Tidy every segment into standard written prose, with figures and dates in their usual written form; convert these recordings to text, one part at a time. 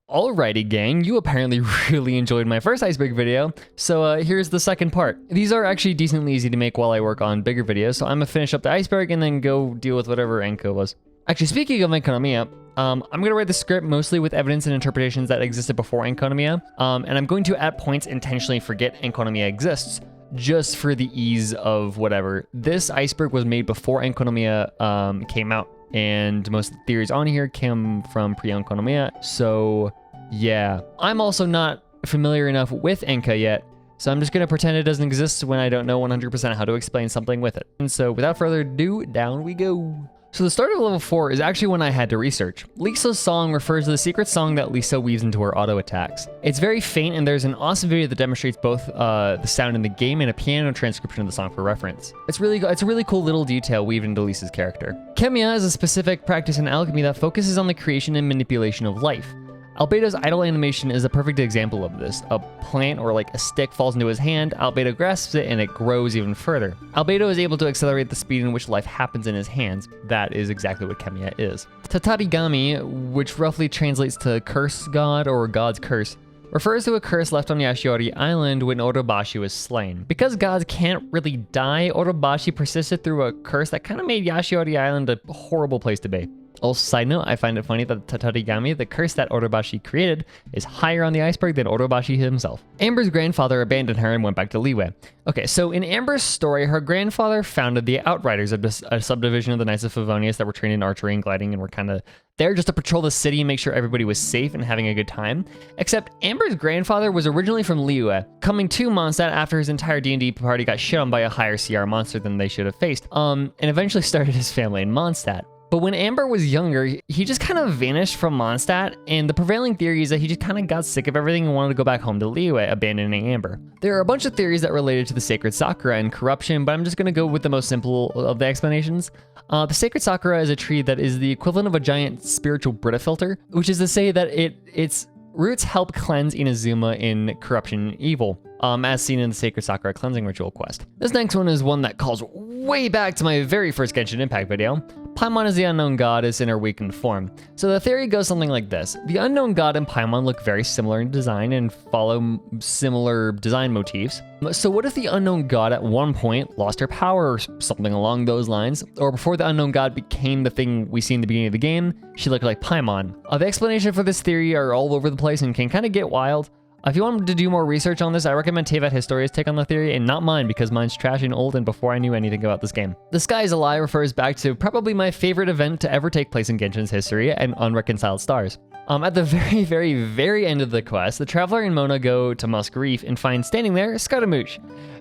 Alrighty gang, you apparently really enjoyed my first Iceberg video, so here's the second part. These are actually decently easy to make while I work on bigger videos, so I'm gonna finish up the Iceberg and then go deal with whatever Enko was. Actually, speaking of Enkonomiya, I'm gonna write the script mostly with evidence and interpretations that existed before Enkonomiya, and I'm going to at points intentionally forget Enkonomiya exists, just for the ease of whatever. This Iceberg was made before Enkonomiya came out, and most of the theories on here came from pre-Enkonomiya, so yeah. I'm also not familiar enough with Enka yet, so I'm just gonna pretend it doesn't exist when I don't know 100% how to explain something with it. And so without further ado, down we go. So the start of level 4 is actually when I had to research. Lisa's song refers to the secret song that Lisa weaves into her auto attacks. It's very faint, and there's an awesome video that demonstrates both the sound in the game and a piano transcription of the song for reference. It's a really cool little detail weaved into Lisa's character. Chemia is a specific practice in alchemy that focuses on the creation and manipulation of life. Albedo's idle animation is a perfect example of this. A plant or like a stick falls into his hand, Albedo grasps it, and it grows even further. Albedo is able to accelerate the speed in which life happens in his hands. That is exactly what Chemia is. Tatarigami, which roughly translates to curse god or god's curse, refers to a curse left on Yashiori Island when Orobashi was slain. Because gods can't really die, Orobashi persisted through a curse that kind of made Yashiori Island a horrible place to be. Also, side note, I find it funny that Tatarigami, the curse that Orobashi created, is higher on the iceberg than Orobashi himself. Amber's grandfather abandoned her and went back to Liyue. Okay, so in Amber's story, her grandfather founded the Outriders, a subdivision of the Knights of Favonius that were trained in archery and gliding and were kind of there just to patrol the city and make sure everybody was safe and having a good time. Except Amber's grandfather was originally from Liyue, coming to Mondstadt after his entire D&D party got shit on by a higher CR monster than they should have faced, and eventually started his family in Mondstadt. But when Amber was younger, he just kind of vanished from Mondstadt, and the prevailing theory is that he just kind of got sick of everything and wanted to go back home to Liyue, abandoning Amber. There are a bunch of theories that related to the Sacred Sakura and corruption, but I'm just going to go with the most simple of the explanations. The Sacred Sakura is a tree that is the equivalent of a giant spiritual Brita filter, which is to say that its roots help cleanse Inazuma in corruption and evil, as seen in the Sacred Sakura cleansing ritual quest. This next one is one that calls way back to my very first Genshin Impact video. Paimon is the unknown goddess in her weakened form. So the theory goes something like this. The unknown god and Paimon look very similar in design and follow similar design motifs. So what if the unknown god at one point lost her power or something along those lines? Or before the unknown god became the thing we see in the beginning of the game, she looked like Paimon. The explanation for this theory are all over the place and can kind of get wild. If you want to do more research on this, I recommend Tevat Historia's take on the theory, and not mine because mine's trash and old and before I knew anything about this game. The Sky is a Lie refers back to probably my favorite event to ever take place in Genshin's history, and Unreconciled Stars. At the very end of the quest, the Traveler and Mona go to Musk Reef and find standing there Scaramouche,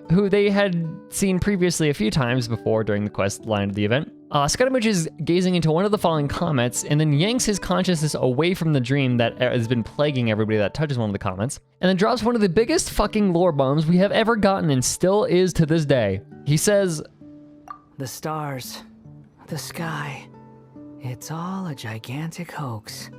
who they had seen previously a few times before during the quest line of the event. Scaramouche is gazing into one of the falling comets and then yanks his consciousness away from the dream that has been plaguing everybody that touches one of the comets, and then drops one of the biggest fucking lore bombs we have ever gotten and still is to this day. He says, "The stars, the sky, it's all a gigantic hoax.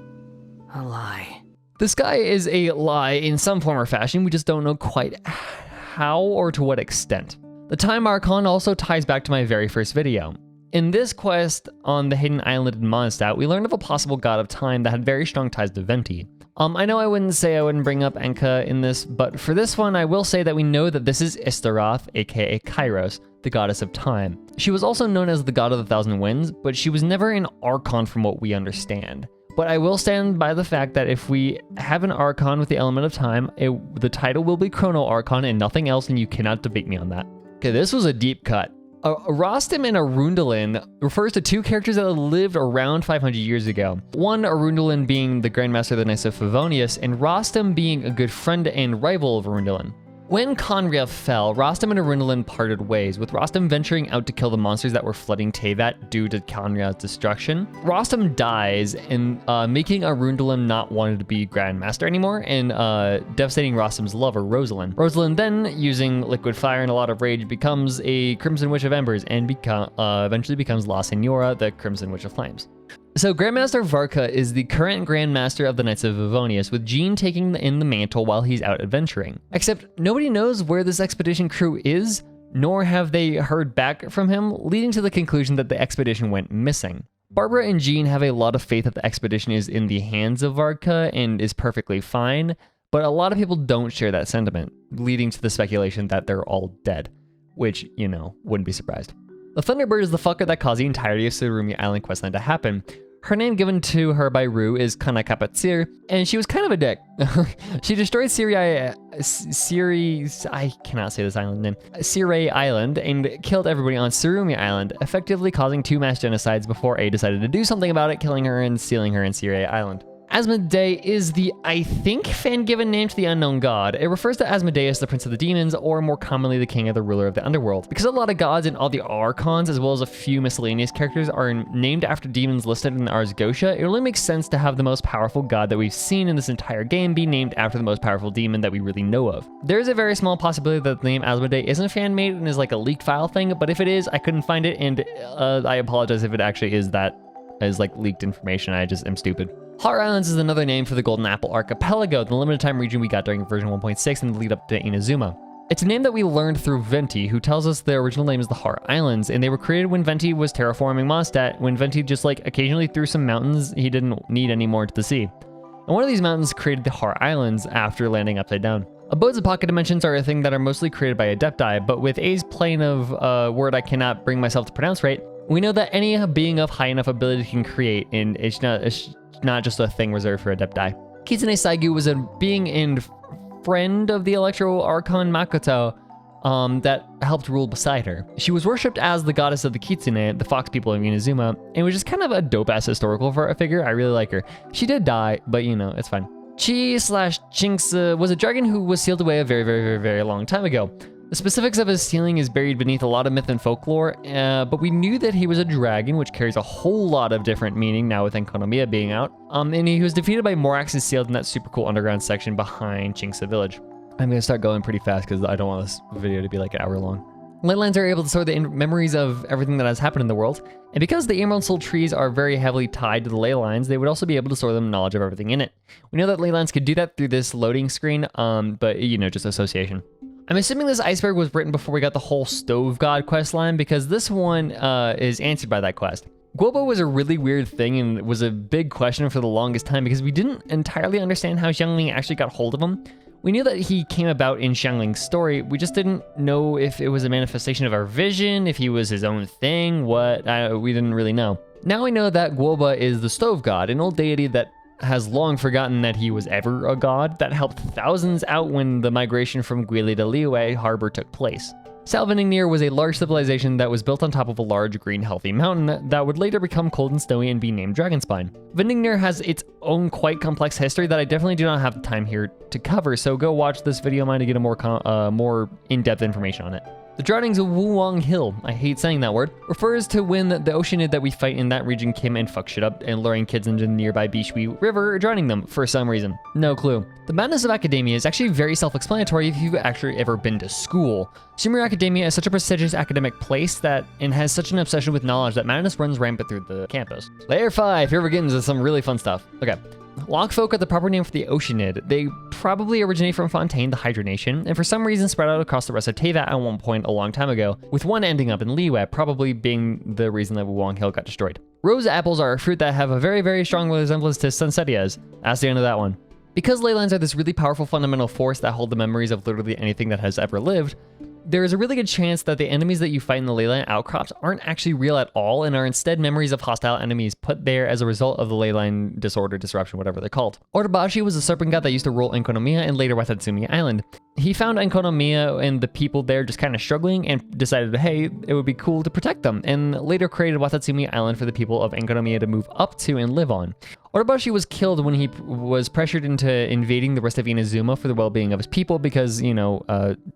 A lie." The sky is a lie in some form or fashion, we just don't know quite how or to what extent. The Time Archon also ties back to my very first video. In this quest on the hidden island in Mondstadt, we learned of a possible god of time that had very strong ties to Venti. I know I wouldn't bring up Enka in this, but for this one I will say that we know that this is Istaroth, aka Kairos, the goddess of time. She was also known as the god of the thousand winds, but she was never an Archon from what we understand. But I will stand by the fact that if we have an Archon with the element of time, the title will be Chrono Archon and nothing else, and you cannot debate me on that. Okay, this was a deep cut. Rostam and Arundelen refers to two characters that lived around 500 years ago. One, Arundelen being the Grandmaster of the Knights of Favonius, and Rostam being a good friend and rival of Arundelen. When Conria fell, Rostam and Arundelen parted ways, with Rostam venturing out to kill the monsters that were flooding Tevat due to Conria's destruction. Rostam dies, and making Arundelen not wanting to be Grandmaster anymore, and devastating Rostam's lover, Rosalind. Rosalind then, using liquid fire and a lot of rage, becomes a Crimson Witch of Embers, and eventually becomes La Senora, the Crimson Witch of Flames. So Grandmaster Varka is the current Grandmaster of the Knights of Favonius, with Jean taking in the mantle while he's out adventuring. Except nobody knows where this expedition crew is, nor have they heard back from him, leading to the conclusion that the expedition went missing. Barbara and Jean have a lot of faith that the expedition is in the hands of Vodka and is perfectly fine, but a lot of people don't share that sentiment, leading to the speculation that they're all dead, which, you know, wouldn't be surprised. The Thunderbird is the fucker that caused the entirety of Surumi Island questline to happen. Her name given to her by Rue is Kanakapatsir, and she was kind of a dick. She destroyed I cannot say this island name, Siri Island, and killed everybody on Surumi Island, effectively causing 2 mass genocides before A decided to do something about it, killing her and sealing her in Siri Island. Asmodee is the, I think, fan-given name to the unknown god. It refers to Asmodeus, the prince of the demons, or more commonly the king of the ruler of the underworld. Because a lot of gods and all the archons, as well as a few miscellaneous characters, are named after demons listed in Ars Gotia, it only makes sense to have the most powerful god that we've seen in this entire game be named after the most powerful demon that we really know of. There is a very small possibility that the name Asmodee isn't fan-made and is like a leaked file thing, but if it is, I couldn't find it, and I apologize if it actually is that, as like leaked information. I just am stupid. Heart Islands is another name for the Golden Apple Archipelago, the limited time region we got during version 1.6 and the lead up to Inazuma. It's a name that we learned through Venti, who tells us their original name is the Heart Islands, and they were created when Venti was terraforming Mondstadt, when Venti just like occasionally threw some mountains he didn't need anymore into the sea. And one of these mountains created the Heart Islands after landing upside down. Abodes of pocket dimensions are a thing that are mostly created by Adepti, but with A's plane of word I cannot bring myself to pronounce right, we know that any being of high enough ability can create, and it's not just a thing reserved for Adepti. Kitsune Saigu was a being and friend of the Electro Archon Makoto that helped rule beside her. She was worshipped as the goddess of the Kitsune, the fox people of Inazuma, and was just kind of a dope-ass historical figure. I really like her. She did die, but you know, it's fine. Chi/Chinx was a dragon who was sealed away a very, very, very, very long time ago. The specifics of his sealing is buried beneath a lot of myth and folklore, but we knew that he was a dragon, which carries a whole lot of different meaning now with Enkonomiya being out. And he was defeated by Morax and sealed in that super cool underground section behind Chinxa village. I'm gonna start going pretty fast because I don't want this video to be like an hour long. Leylines are able to store the memories of everything that has happened in the world, and because the Emerald Soul trees are very heavily tied to the ley lines, they would also be able to store the knowledge of everything in it. We know that ley lines could do that through this loading screen, but you know, just association. I'm assuming this Iceberg was written before we got the whole Stove God quest line, because this one is answered by that quest. Guobo was a really weird thing and was a big question for the longest time because we didn't entirely understand how Xiangling actually got hold of him. We knew that he came about in Xiangling's story, we just didn't know if it was a manifestation of our vision, if he was his own thing, we didn't really know. Now we know that Guoba is the Stove God, an old deity that has long forgotten that he was ever a god that helped thousands out when the migration from Guili to Liyue Harbor took place. Salvaningir was a large civilization that was built on top of a large green healthy mountain that would later become cold and snowy and be named Dragonspine. Vindingnir has its own quite complex history that I definitely do not have the time here to cover, so go watch this video of mine to get a more in-depth information on it. The drownings of Wuwang Hill, I hate saying that word, refers to when the Oceanid that we fight in that region came and fucked shit up and luring kids into the nearby Bishui River, drowning them for some reason. No clue. The madness of academia is actually very self-explanatory if you've actually ever been to school. Sumeru Academia is such a prestigious academic place and has such an obsession with knowledge that madness runs rampant through the campus. Layer 5, here we're getting into some really fun stuff. Okay. Logfolk are the proper name for the Oceanid. They probably originate from Fontaine, the Hydra Nation, and for some reason spread out across the rest of Teyvat at one point a long time ago, with one ending up in Liyue, probably being the reason that Wuwang Hill got destroyed. Rose apples are a fruit that have a very, very strong resemblance to Sunsetias. That's the end of that one. Because ley lines are this really powerful fundamental force that hold the memories of literally anything that has ever lived, there is a really good chance that the enemies that you fight in the leyline outcrops aren't actually real at all and are instead memories of hostile enemies put there as a result of the leyline disorder, disruption, whatever they're called. Otobashi was a serpent god that used to rule Enkonomiya and later Watatsumi Island. He found Enkonomiya and the people there just kind of struggling and decided, hey, it would be cool to protect them, and later created Watatsumi Island for the people of Enkonomiya to move up to and live on. Otobashi was killed when he was pressured into invading the rest of Inazuma for the well-being of his people because, you know,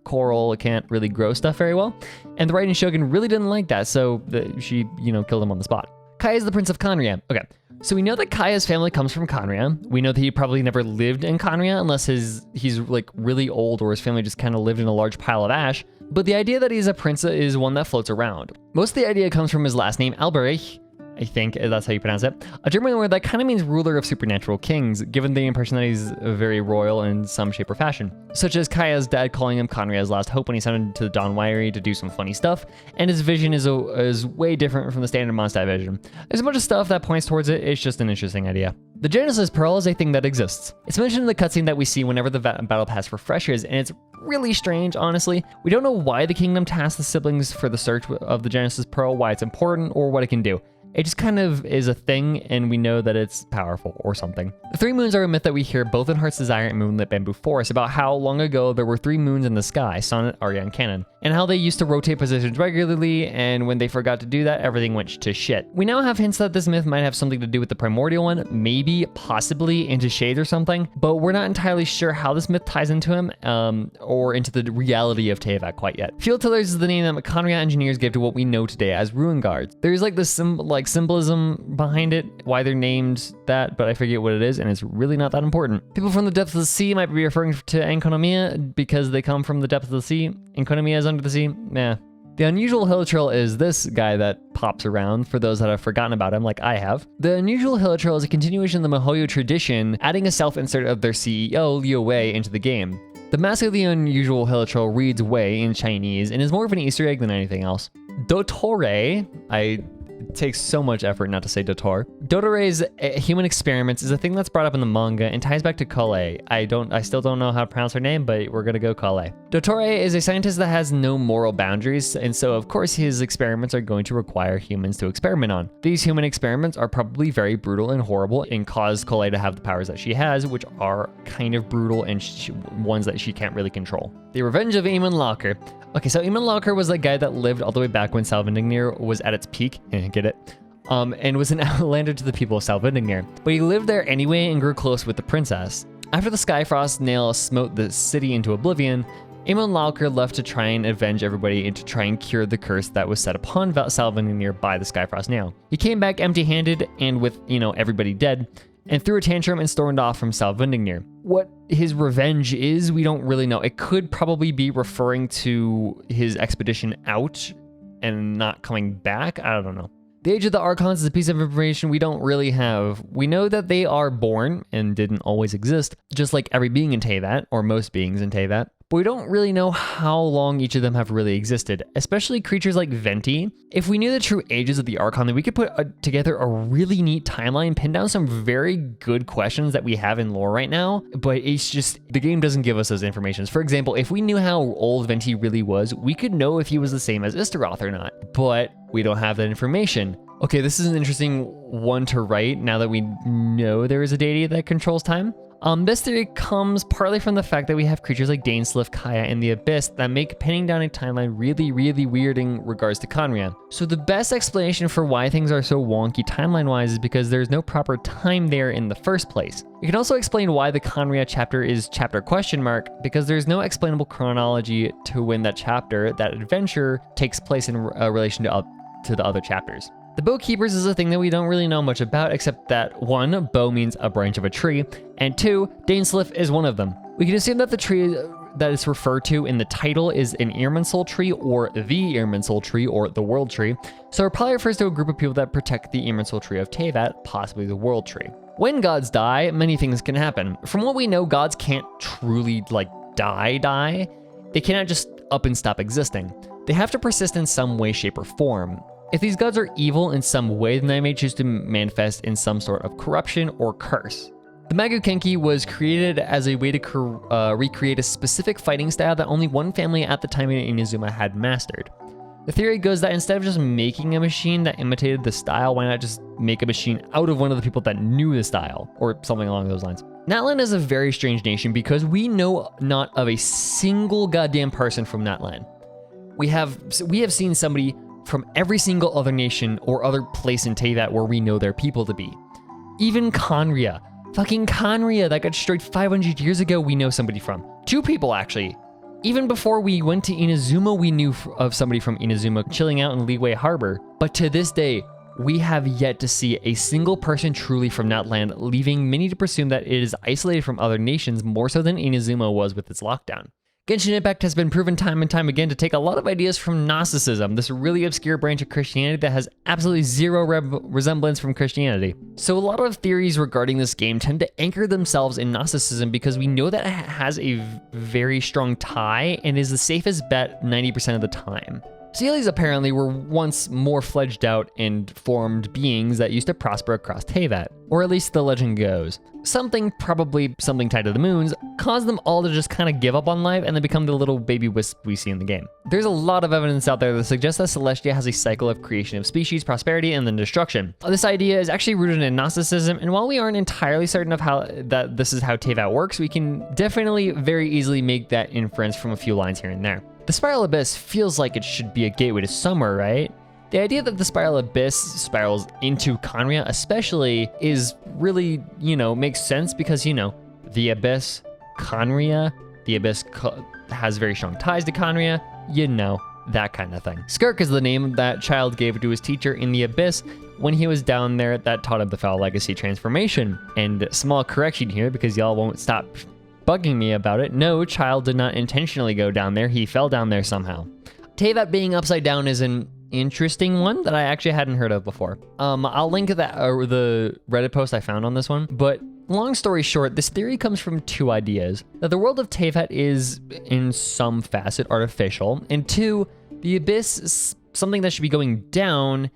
coral can't really grow stuff very well. And the Raiden Shogun really didn't like that, so she, you know, killed him on the spot. Kaya is the Prince of Kanria. Okay, so we know that Kaya's family comes from Kanria. We know that he probably never lived in Kanria unless he's like really old or his family just kind of lived in a large pile of ash. But the idea that he's a prince is one that floats around. Most of the idea comes from his last name, Alberich, I think that's how you pronounce it. A German word that kind of means ruler of supernatural kings, given the impression that he's very royal in some shape or fashion. Such as Kaya's dad calling him Conria's last hope when he sent him to the Dawn Wiry to do some funny stuff, and his vision is way different from the standard Mondstadt vision. There's a bunch of stuff that points towards it, it's just an interesting idea. The Genesis Pearl is a thing that exists. It's mentioned in the cutscene that we see whenever the Battle Pass refreshes, and it's really strange, honestly. We don't know why the kingdom tasked the siblings for the search of the Genesis Pearl, why it's important, or what it can do. It just kind of is a thing, and we know that it's powerful or something. The 3 moons are a myth that we hear both in Heart's Desire and Moonlit Bamboo Forest about how long ago there were 3 moons in the sky, Sonnet, Arya, and Canon, and how they used to rotate positions regularly, and when they forgot to do that, everything went to shit. We now have hints that this myth might have something to do with the primordial one, maybe, possibly, into Shades or something, but we're not entirely sure how this myth ties into him, or into the reality of Teyvat quite yet. Field Tillers is the name that Conria engineers gave to what we know today as Ruin Guards. There's like this symbolism behind it, why they're named that, but I forget what it is, and it's really not that important. People from the depths of the sea might be referring to Enconomia because they come from the depths of the sea. Enconomia is under the sea. Meh. The Unusual Hilichurl is this guy that pops around, for those that have forgotten about him, like I have. The Unusual Hilichurl is a continuation of the Mihoyo tradition, adding a self-insert of their CEO, Liu Wei, into the game. The mask of the Unusual Hilichurl reads Wei in Chinese and is more of an Easter egg than anything else. Dottore, it takes so much effort not to say Dottore. Dottore's human experiments is a thing that's brought up in the manga and ties back to Kale. I still don't know how to pronounce her name, but we're gonna go Kale. Dottore is a scientist that has no moral boundaries, and so of course his experiments are going to require humans to experiment on. These human experiments are probably very brutal and horrible and cause Kale to have the powers that she has, which are kind of brutal and ones that she can't really control. The Revenge of Eamon Locker. Okay, so Eamon Locker was a guy that lived all the way back when Salvindingnir was at its peak, get it? And was an outlander to the people of Salvindingnir. But he lived there anyway and grew close with the princess. After the Skyfrost nail smote the city into oblivion, Eamon Locker left to try and avenge everybody and to try and cure the curse that was set upon Salvindingnir by the Skyfrost nail. He came back empty-handed and with, everybody dead, and threw a tantrum and stormed off from Salvindingnir. What his revenge is, we don't really know. It could probably be referring to his expedition out and not coming back. I don't know. The Age of the Archons is a piece of information we don't really have. We know that they are born and didn't always exist, just like every being in Teyvat, or most beings in Teyvat. But we don't really know how long each of them have really existed, especially creatures like Venti. If we knew the true ages of the Archon, then we could put together a really neat timeline, pin down some very good questions that we have in lore right now, but it's just, the game doesn't give us those informations. For example, if we knew how old Venti really was, we could know if he was the same as Istaroth or not, but we don't have that information. Okay, this is an interesting one to write now that we know there is a deity that controls time. This theory comes partly from the fact that we have creatures like Dainsleif, Kaya, and the Abyss that make pinning down a timeline really, really weird in regards to Conria. So the best explanation for why things are so wonky timeline-wise is because there's no proper time there in the first place. It can also explain why the Conria chapter is chapter ? Because there's no explainable chronology to when that chapter, that adventure, takes place in relation to the other chapters. The Bowkeepers is a thing that we don't really know much about, except that 1, bow means a branch of a tree, and 2, Dainsleif is one of them. We can assume that the tree that is referred to in the title is an Irminsul tree, or the Irminsul tree, or the World Tree, so it probably refers to a group of people that protect the Irminsul tree of Teyvat, possibly the World Tree. When gods die, many things can happen. From what we know, gods can't truly, die. They cannot just up and stop existing. They have to persist in some way, shape, or form. If these gods are evil in some way, then they may choose to manifest in some sort of corruption or curse. The Magukenki was created as a way to recreate a specific fighting style that only one family at the time in Inazuma had mastered. The theory goes that instead of just making a machine that imitated the style, why not just make a machine out of one of the people that knew the style, or something along those lines. Natlan is a very strange nation because we know not of a single goddamn person from Natlan. We have seen somebody from every single other nation or other place in Teyvat where we know their people to be. Even Conria. Fucking Conria that got destroyed 500 years ago, we know somebody from. 2 people, actually. Even before we went to Inazuma, we knew of somebody from Inazuma chilling out in Liyue Harbor. But to this day, we have yet to see a single person truly from that land, leaving many to presume that it is isolated from other nations more so than Inazuma was with its lockdown. Genshin Impact has been proven time and time again to take a lot of ideas from Gnosticism, this really obscure branch of Christianity that has absolutely zero resemblance from Christianity. So a lot of theories regarding this game tend to anchor themselves in Gnosticism because we know that it has a very strong tie and is the safest bet 90% of the time. Sealies apparently were once more fledged out and formed beings that used to prosper across Teyvat, or at least the legend goes. Probably something tied to the moons, caused them all to just kind of give up on life and then become the little baby wisp we see in the game. There's a lot of evidence out there that suggests that Celestia has a cycle of creation of species, prosperity, and then destruction. This idea is actually rooted in Gnosticism, and while we aren't entirely certain of that this is how Teyvat works, we can definitely very easily make that inference from a few lines here and there. The Spiral Abyss feels like it should be a gateway to somewhere, right? The idea that the Spiral Abyss spirals into Khaenri'ah especially is really, makes sense because, the Abyss, Khaenri'ah, the Abyss has very strong ties to Khaenri'ah, that kind of thing. Skirk is the name that child gave to his teacher in the Abyss when he was down there that taught him the Foul Legacy transformation. And small correction here because y'all won't stop bugging me about it. No, child did not intentionally go down there. He fell down there somehow. Teyvat being upside down is an interesting one that I actually hadn't heard of before. I'll link the Reddit post I found on this one, but long story short, this theory comes from two ideas. That the world of Teyvat is in some facet artificial, and two, the Abyss, something that should be going down,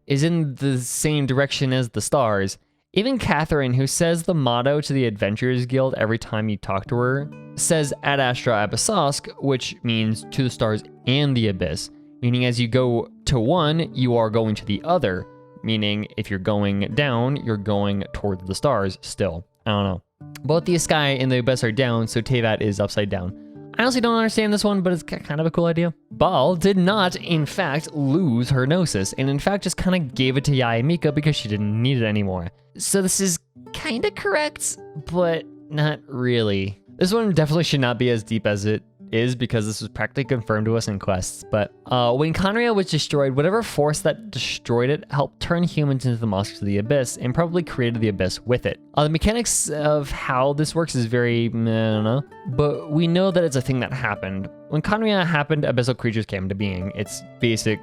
is in the same direction as the stars. Even Catherine, who says the motto to the Adventurers Guild every time you talk to her, says Ad Astra Abyssosk, which means to the stars and the abyss, meaning as you go to one, you are going to the other, meaning if you're going down, you're going towards the stars still. I don't know. Both the sky and the abyss are down, so Teyvat is upside down. I honestly don't understand this one, but it's kind of a cool idea. Baal did not, in fact, lose her Gnosis, and in fact just kind of gave it to Yae Mika because she didn't need it anymore. So this is kind of correct, but not really. This one definitely should not be as deep as it is because this was practically confirmed to us in quests. But when Khaenri'ah was destroyed, whatever force that destroyed it helped turn humans into the monsters of the Abyss and probably created the Abyss with it. The mechanics of how this works is very, I don't know, but we know that it's a thing that happened. When Khaenri'ah happened, abyssal creatures came into being. It's basic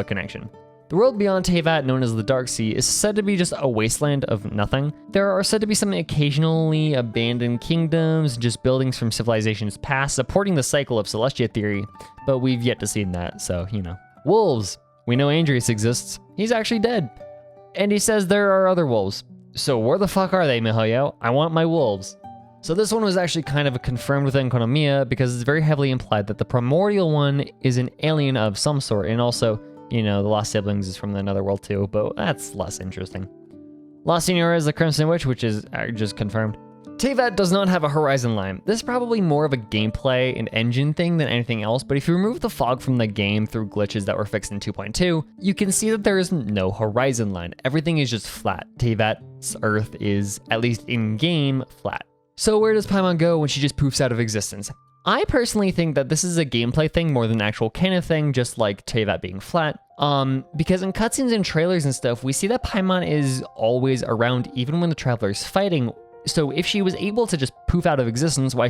connection. The world beyond Teyvat, known as the Dark Sea, is said to be just a wasteland of nothing. There are said to be some occasionally abandoned kingdoms, just buildings from civilizations past, supporting the cycle of Celestia theory, but we've yet to see that, so, Wolves. We know Andreas exists. He's actually dead. And he says there are other wolves. So where the fuck are they, miHoYo? I want my wolves. So this one was actually kind of confirmed within Konomiya because it's very heavily implied that the primordial one is an alien of some sort, and also, the Lost Siblings is from another world too, but that's less interesting. La Signora is the Crimson Witch, which is just confirmed. Teyvat does not have a horizon line. This is probably more of a gameplay and engine thing than anything else, but if you remove the fog from the game through glitches that were fixed in 2.2, you can see that there is no horizon line. Everything is just flat. Teyvat's Earth is, at least in-game, flat. So where does Paimon go when she just poofs out of existence? I personally think that this is a gameplay thing more than an actual canon thing, just like Teyvat being flat. Because in cutscenes and trailers and stuff, we see that Paimon is always around even when the Traveler's fighting. So if she was able to just poof out of existence, why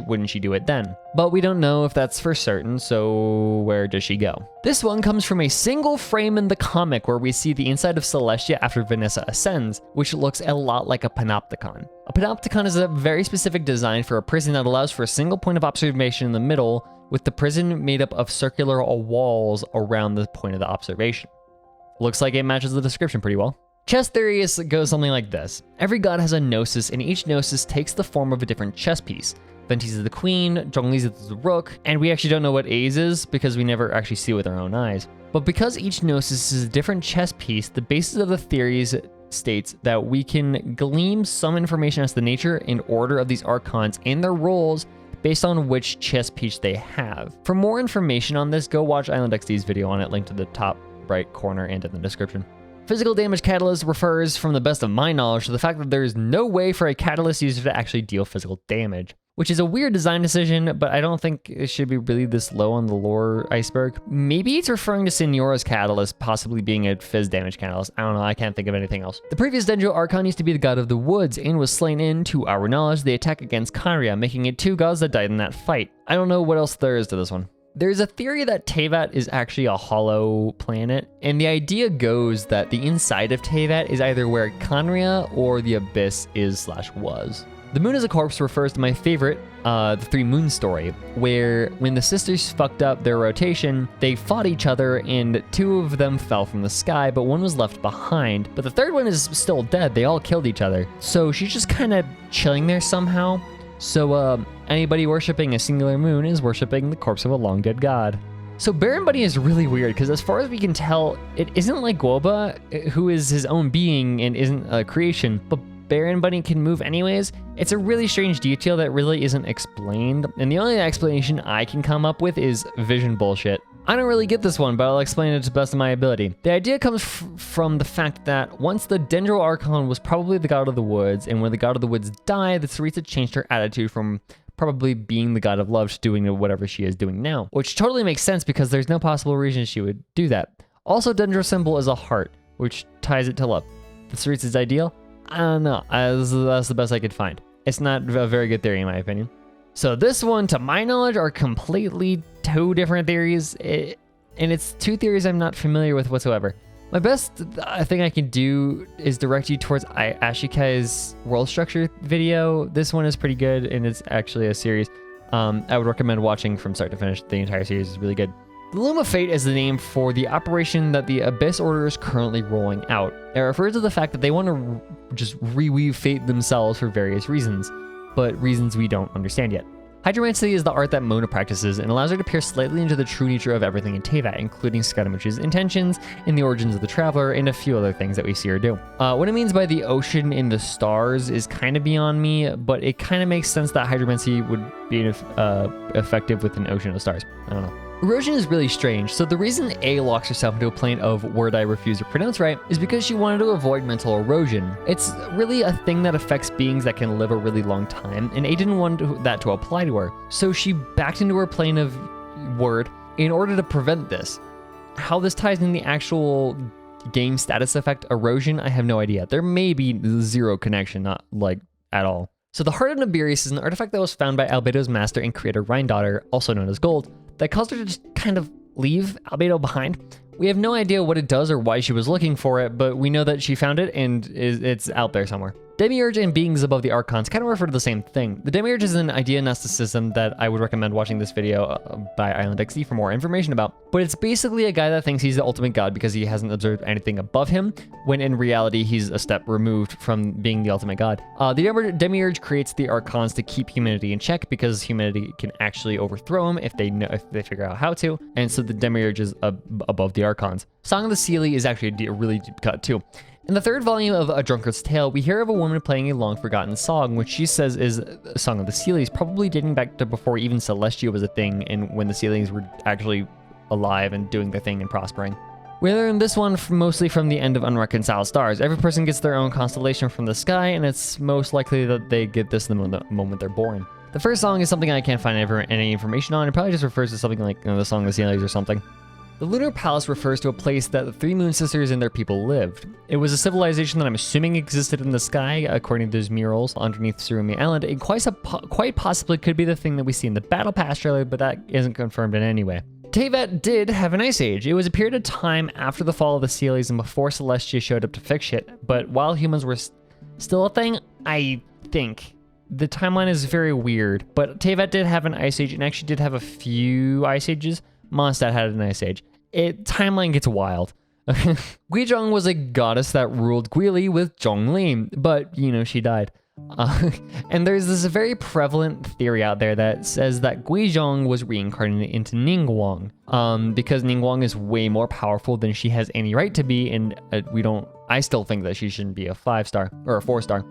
wouldn't she do it then? But we don't know if that's for certain, so where does she go? This one comes from a single frame in the comic where we see the inside of Celestia after Vanessa ascends, which looks a lot like a panopticon. A panopticon is a very specific design for a prison that allows for a single point of observation in the middle, with the prison made up of circular walls around the point of the observation. Looks like it matches the description pretty well. Chess theory goes something like this. Every god has a gnosis, and each gnosis takes the form of a different chess piece. Ventes is the queen, Zhongli's is the rook, and we actually don't know what A's is because we never actually see it with our own eyes. But because each gnosis is a different chess piece, the basis of the theories states that we can glean some information as to the nature and order of these archons and their roles based on which chess piece they have. For more information on this, go watch Island XD's video on it, linked to the top right corner and in the description. Physical damage catalyst refers, from the best of my knowledge, to the fact that there is no way for a catalyst user to actually deal physical damage. which is a weird design decision, but I don't think it should be really this low on the lore iceberg. Maybe it's referring to Signora's catalyst possibly being a fizz damage catalyst. I don't know, I can't think of anything else. The previous Dendro Archon used to be the god of the woods and was slain in, to our knowledge, the attack against Khaenri'ah, making it 2 gods that died in that fight. I don't know what else there is to this one. There's a theory that Teyvat is actually a hollow planet, and the idea goes that the inside of Teyvat is either where Khaenri'ah or the Abyss is/was. The Moon as a Corpse refers to my favorite, the Three Moons story, where when the sisters fucked up their rotation, they fought each other and 2 of them fell from the sky, but 1 was left behind. But the 3rd one is still dead. They all killed each other. So she's just kind of chilling there somehow. So anybody worshipping a singular moon is worshipping the corpse of a long dead god. So Baron Bunny is really weird because as far as we can tell, it isn't like Guoba, who is his own being and isn't a creation, but Baron Bunny can move anyways. It's a really strange detail that really isn't explained, and the only explanation I can come up with is vision bullshit. I don't really get this one, but I'll explain it to the best of my ability. The idea comes from the fact that once the Dendro Archon was probably the god of the woods, and when the god of the woods died, the Tsaritsa changed her attitude from probably being the god of love to doing whatever she is doing now, which totally makes sense because there's no possible reason she would do that. Also, Dendro's symbol is a heart, which ties it to love. The Tsaritsa's ideal? I don't know, that's the best I could find. It's not a very good theory in my opinion. So this one, to my knowledge, are completely 2 different theories, and it's 2 theories I'm not familiar with whatsoever. My best thing I can do is direct you towards Ashikai's world structure video. This one is pretty good, and it's actually a series I would recommend watching from start to finish. The entire series is really good. The Loom of Fate is the name for the operation that the Abyss Order is currently rolling out. It refers to the fact that they want to just reweave fate themselves for various reasons, but reasons we don't understand yet. Hydromancy is the art that Mona practices and allows her to peer slightly into the true nature of everything in Teyvat, including Scaramuch's intentions and the origins of the Traveler and a few other things that we see her do. What it means by the ocean and the stars is kind of beyond me, but it kind of makes sense that hydromancy would be effective with an ocean of stars. I don't know. Erosion is really strange, so the reason A locks herself into a plane of word I refuse to pronounce right is because she wanted to avoid mental erosion. It's really a thing that affects beings that can live a really long time, and A didn't want that to apply to her. So she backed into her plane of word in order to prevent this. How this ties in the actual game status effect erosion, I have no idea. There may be 0 connection, not like at all. So the Heart of Nabirius is an artifact that was found by Albedo's master and creator Rhine-Daughter, also known as Gold, that caused her to just kind of leave Albedo behind. We have no idea what it does or why she was looking for it, but we know that she found it and it's out there somewhere. Demiurge and beings above the Archons kind of refer to the same thing. The Demiurge is an idea Gnosticism that I would recommend watching this video by Island XD for more information about, but it's basically a guy that thinks he's the ultimate god because he hasn't observed anything above him, when in reality he's a step removed from being the ultimate god. The Demiurge creates the Archons to keep humanity in check because humanity can actually overthrow him if they figure out how to, and so the Demiurge is above the Archons. Song of the Seelie is actually a really deep cut too. In the 3rd volume of A Drunkard's Tale, we hear of a woman playing a long-forgotten song, which she says is a Song of the Sealies, probably dating back to before even Celestia was a thing and when the Sealies were actually alive and doing their thing and prospering. We learned this one mostly from the end of Unreconciled Stars. Every person gets their own constellation from the sky, and it's most likely that they get this the moment they're born. The first song is something I can't find any information on. It probably just refers to something like the Song of the Sealies or something. The Lunar Palace refers to a place that the 3 Moon Sisters and their people lived. It was a civilization that I'm assuming existed in the sky, according to those murals underneath Surumi Island, and quite possibly could be the thing that we see in the Battle Pass trailer, but that isn't confirmed in any way. Teyvat did have an ice age. It was a period of time after the fall of the Sealies and before Celestia showed up to fix shit, but while humans were still a thing, I think. The timeline is very weird, but Teyvat did have an ice age and actually did have a few ice ages. Mondstadt had an ice age. Timeline gets wild. Guizhong was a goddess that ruled Guili with Zhongli, but, she died. And there's this very prevalent theory out there that says that Guizhong was reincarnated into Ningguang, because Ningguang is way more powerful than she has any right to be, and I still think that she shouldn't be a 5-star, or a 4-star.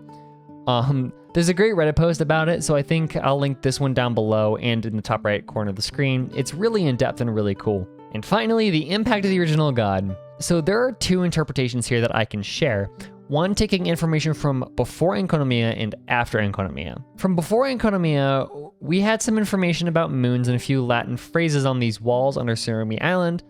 There's a great Reddit post about it, so I think I'll link this one down below and in the top right corner of the screen. It's really in-depth and really cool. And finally, the impact of the original god. So there are 2 interpretations here that I can share. One taking information from before Enconomia and after Enconomia. From before Enconomia, we had some information about moons and a few Latin phrases on these walls under Surumi Island.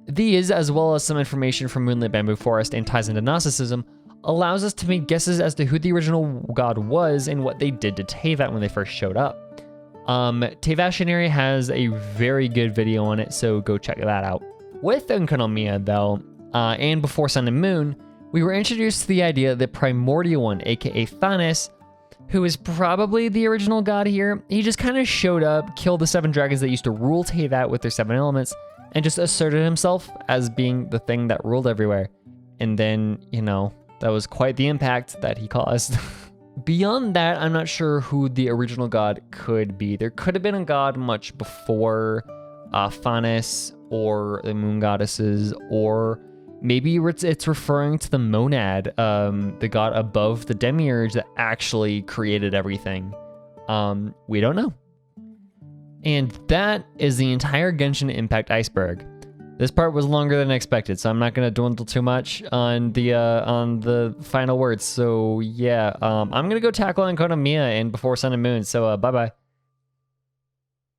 These, as well as some information from Moonlit Bamboo Forest and ties into Gnosticism, allows us to make guesses as to who the original god was and what they did to Teyvat when they first showed up. Teyvat has a very good video on it, so go check that out. With Enconomia, though, and before Sun and Moon, we were introduced to the idea that Primordial One, aka Thanos, who is probably the original god here, he just kind of showed up, killed the 7 dragons that used to rule Teyvat with their 7 elements, and just asserted himself as being the thing that ruled everywhere. And then, you know, that was quite the impact that he caused. Beyond that, I'm not sure who the original god could be. There could have been a god much before Thanos or the moon goddesses, or maybe it's referring to the monad, the god above the demiurge that actually created everything. We don't know. And that is the entire Genshin Impact Iceberg. This part was longer than expected, so I'm not gonna dwindle too much on the final words. So yeah, I'm gonna go tackle Enconomia and Before Sun and Moon. So bye bye.